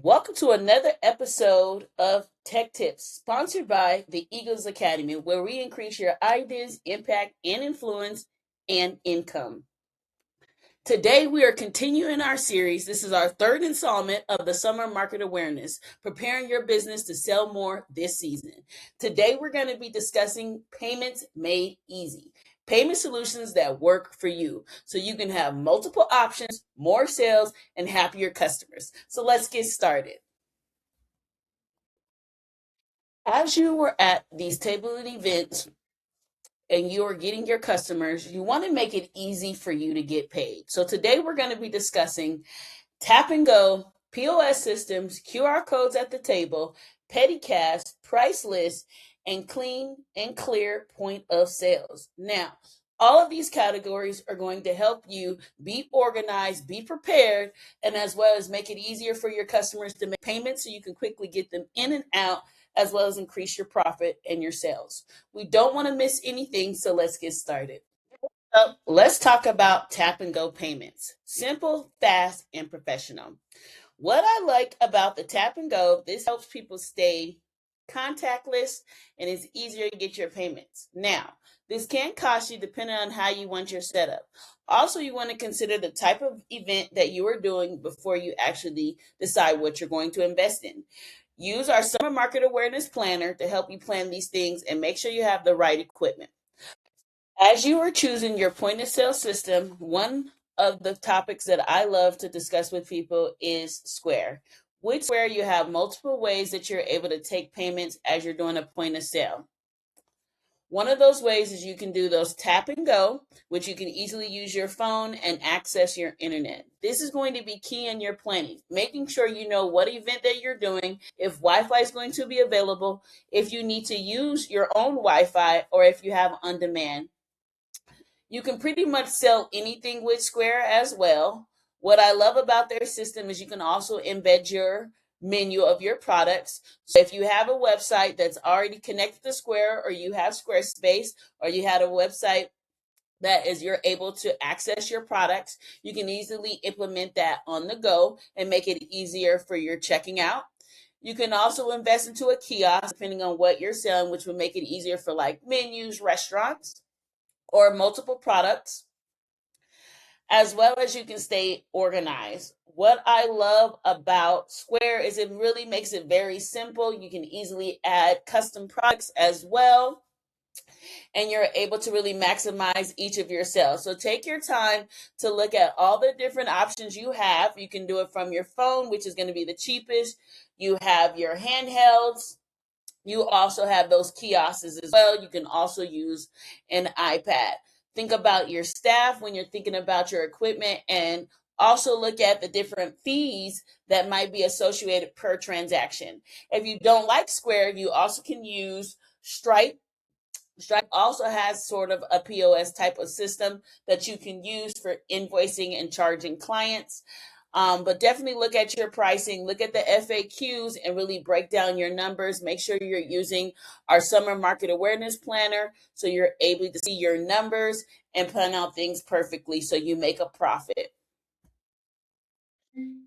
Welcome to another episode of Tech Tips, sponsored by the Eagles Academy, where we increase your ideas, impact, and influence and income. Today, we are continuing our series. This is our third installment of the Summer Market Awareness, preparing your business to sell more this season. Today, we're going to be discussing payments made easy. Payment solutions that work for you so you can have multiple options, more sales, and happier customers. So let's get started. As you were at these tableted events and you are getting your customers, you want to make it easy for you to get paid. So today we're going to be discussing tap and go, POS systems, QR codes at the table, petty cash, price lists, and clean and clear point of sales. Now, all of these categories are going to help you be organized, be prepared, and as well as make it easier for your customers to make payments so you can quickly get them in and out, as well as increase your profit and your sales. We don't want to miss anything, so let's get started. So let's talk about tap and go payments. Simple, fast, and professional. What I like about the tap and go, this helps people stay contactless and it's easier to get your payments. Now, this can cost you depending on how you want your setup. Also, you want to consider the type of event that you are doing before you actually decide what you're going to invest in. Use our Summer Market Awareness Planner to help you plan these things and make sure you have the right equipment. As you are choosing your point of sale system, one of the topics that I love to discuss with people is Square. With Square, you have multiple ways that you're able to take payments as you're doing a point of sale. One of those ways is you can do those tap and go, which you can easily use your phone and access your internet. This is going to be key in your planning, making sure you know what event that you're doing, if Wi-Fi is going to be available, if you need to use your own Wi-Fi, or if you have on demand. You can pretty much sell anything with Square as well. What I love about their system is you can also embed your menu of your products. So if you have a website that's already connected to Square, or you have Squarespace, or you had a website that is you're able to access your products, you can easily implement that on the go and make it easier for your checking out. You can also invest into a kiosk depending on what you're selling, which will make it easier for like menus, restaurants, or multiple products, as well as you can stay organized. What I love about Square is it really makes it very simple. You can easily add custom products as well, and you're able to really maximize each of your sales. So take your time to look at all the different options you have. You can do it from your phone, which is going to be the cheapest. You have your handhelds. You also have those kiosks as well. You can also use an iPad. Think about your staff when you're thinking about your equipment, and also look at the different fees that might be associated per transaction. If you don't like Square, you also can use Stripe. Stripe also has sort of a POS type of system that you can use for invoicing and charging clients. But definitely look at your pricing, look at the FAQs, and really break down your numbers. Make sure you're using our Summer Market Awareness Planner so you're able to see your numbers and plan out things perfectly so you make a profit.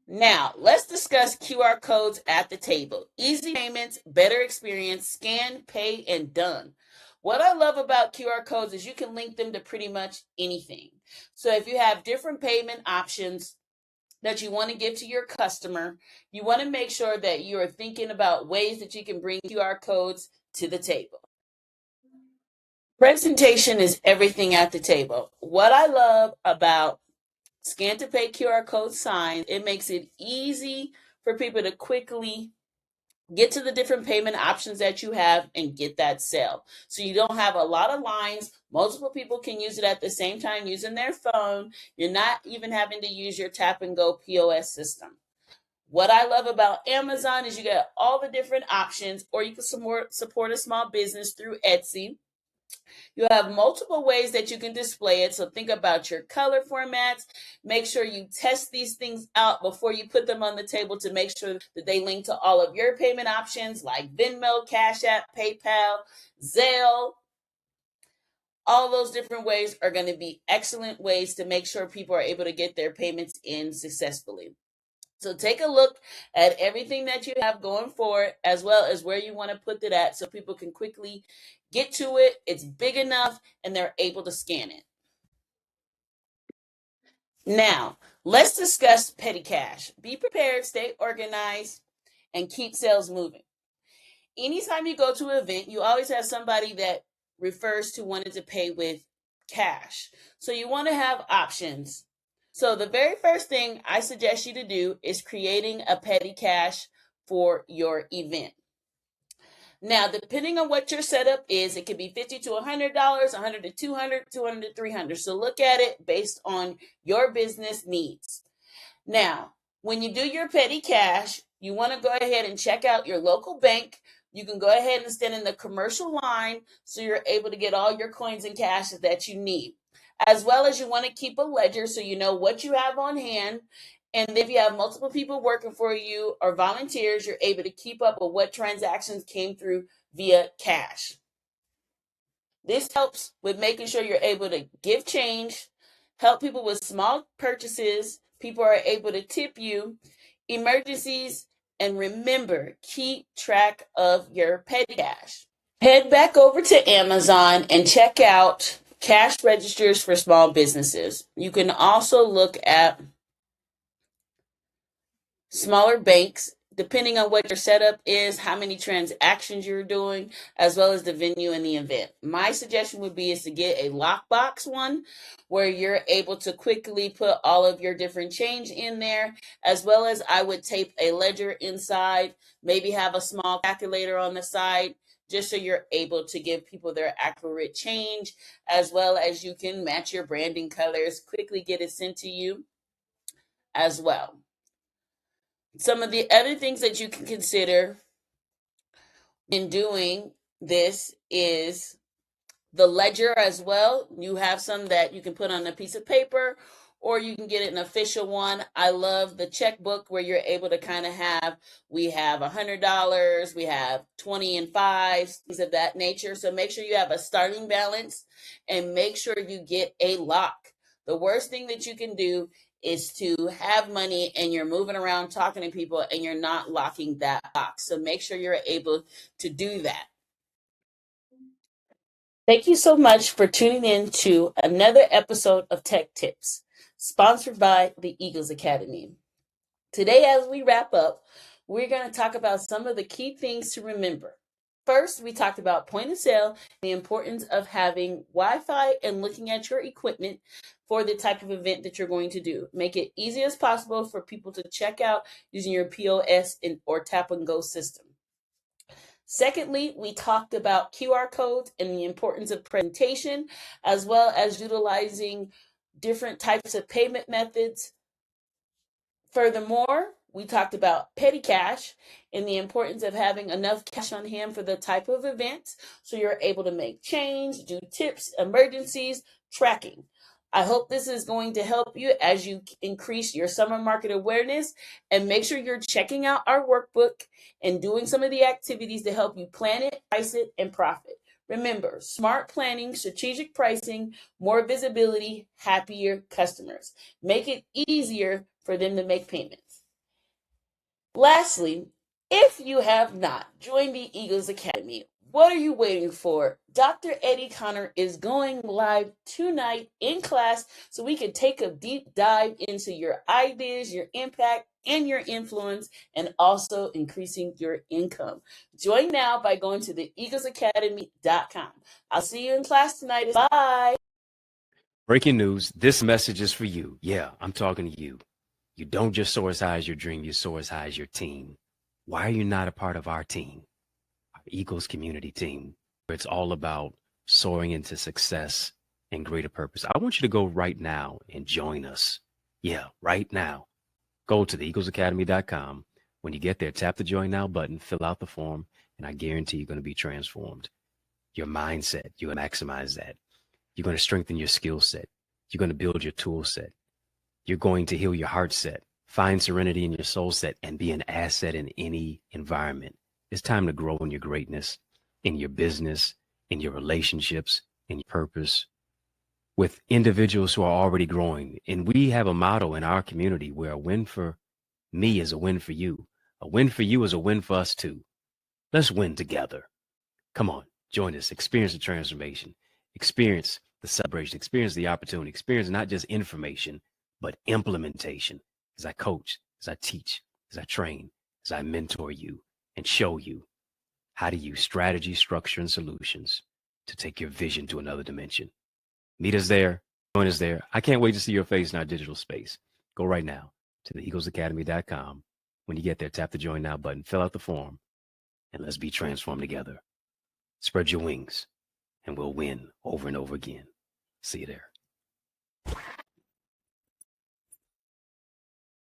Now, let's discuss QR codes at the table. Easy payments, better experience, scan, pay, and done. What I love about QR codes is you can link them to pretty much anything. So if you have different payment options that you want to give to your customer, you want to make sure that you are thinking about ways that you can bring QR codes to the table. Presentation is everything at the table. What I love about scan to pay QR code signs, it makes it easy for people to quickly get to the different payment options that you have and get that sale. So you don't have a lot of lines. Multiple people can use it at the same time using their phone. You're not even having to use your tap and go POS system. What I love about Amazon is you get all the different options, or you can support a small business through Etsy. You have multiple ways that you can display it. So think about your color formats. Make sure you test these things out before you put them on the table to make sure that they link to all of your payment options like Venmo, Cash App, PayPal, Zelle. All those different ways are going to be excellent ways to make sure people are able to get their payments in successfully. So take a look at everything that you have going forward, as well as where you want to put it at, so people can quickly get to it. It's big enough and they're able to scan it. Now, let's discuss petty cash. Be prepared, stay organized, and keep sales moving. Anytime you go to an event, you always have somebody that refers to wanting to pay with cash. So you want to have options. So the very first thing I suggest you to do is creating a petty cash for your event. Now, depending on what your setup is, it could be $50 to $100, $100 to $200, $200 to $300. So look at it based on your business needs. Now, when you do your petty cash, you want to go ahead and check out your local bank. You can go ahead and stand in the commercial line so you're able to get all your coins and cash that you need. As well as you want to keep a ledger so you know what you have on hand. And if you have multiple people working for you or volunteers, you're able to keep up with what transactions came through via cash. This helps with making sure you're able to give change, help people with small purchases. People are able to tip you, emergencies, and remember, keep track of your petty cash. Head back over to Amazon and check out cash registers for small businesses. You can also look at smaller banks, depending on what your setup is, how many transactions you're doing, as well as the venue and the event. My suggestion would be is to get a lockbox one where you're able to quickly put all of your different change in there, as well as I would tape a ledger inside, maybe have a small calculator on the side, just so you're able to give people their accurate change, as well as you can match your branding colors, quickly get it sent to you as well. Some of the other things that you can consider in doing this is the ledger as well. You have some that you can put on a piece of paper, or you can get an official one. I love the checkbook where you're able to kind of have, we have $100, we have 20 and 5s, things of that nature. So make sure you have a starting balance and make sure you get a lock. The worst thing that you can do is to have money and you're moving around talking to people and you're not locking that box. So make sure you're able to do that. Thank you so much for tuning in to another episode of Tech Tips, sponsored by the Eagles Academy. Today, as we wrap up, we're going to talk about some of the key things to remember. First, we talked about point of sale and the importance of having Wi-Fi and looking at your equipment for the type of event that you're going to do. Make it easy as possible for people to check out using your POS or tap and go system. Secondly, we talked about QR codes and the importance of presentation, as well as utilizing different types of payment methods. Furthermore, we talked about petty cash and the importance of having enough cash on hand for the type of event so you're able to make change, do tips, emergencies, tracking. I hope this is going to help you as you increase your summer market awareness, and make sure you're checking out our workbook and doing some of the activities to help you plan it, price it, and profit. Remember, smart planning, strategic pricing, more visibility, happier customers. Make it easier for them to make payments. Lastly, if you have not joined the Eagles Academy, what are you waiting for? Dr. Eddie Connor is going live tonight in class so we can take a deep dive into your ideas, your impact, and your influence, and also increasing your income. Join now by going to theeaglesacademy.com. I'll see you in class tonight. Bye. Breaking news, this message is for you. Yeah, I'm talking to you. You don't just soar as high as your dream, you soar as high as your team. Why are you not a part of our team, our Eagles community team, where it's all about soaring into success and greater purpose? I want you to go right now and join us. Yeah, right now. Go to theeaglesacademy.com. When you get there, tap the Join Now button, fill out the form, and I guarantee you're going to be transformed. Your mindset, you're going to maximize that. You're going to strengthen your skill set. You're going to build your tool set. You're going to heal your heart set, find serenity in your soul set, and be an asset in any environment. It's time to grow in your greatness, in your business, in your relationships, in your purpose, with individuals who are already growing. And we have a motto in our community where a win for Me is a win for you. A win for you is a win for us too. Let's win together. Come on, join us. Experience the transformation. Experience the celebration. Experience the opportunity. Experience not just information, but implementation. As I coach, as I teach, as I train, as I mentor you and show you how to use strategy, structure, and solutions to take your vision to another dimension. Meet us there. Join us there. I can't wait to see your face in our digital space. Go right now to theeaglesacademy.com. When you get there, tap the Join Now button, fill out the form, and let's be transformed together. Spread your wings, and we'll win over and over again. See you there.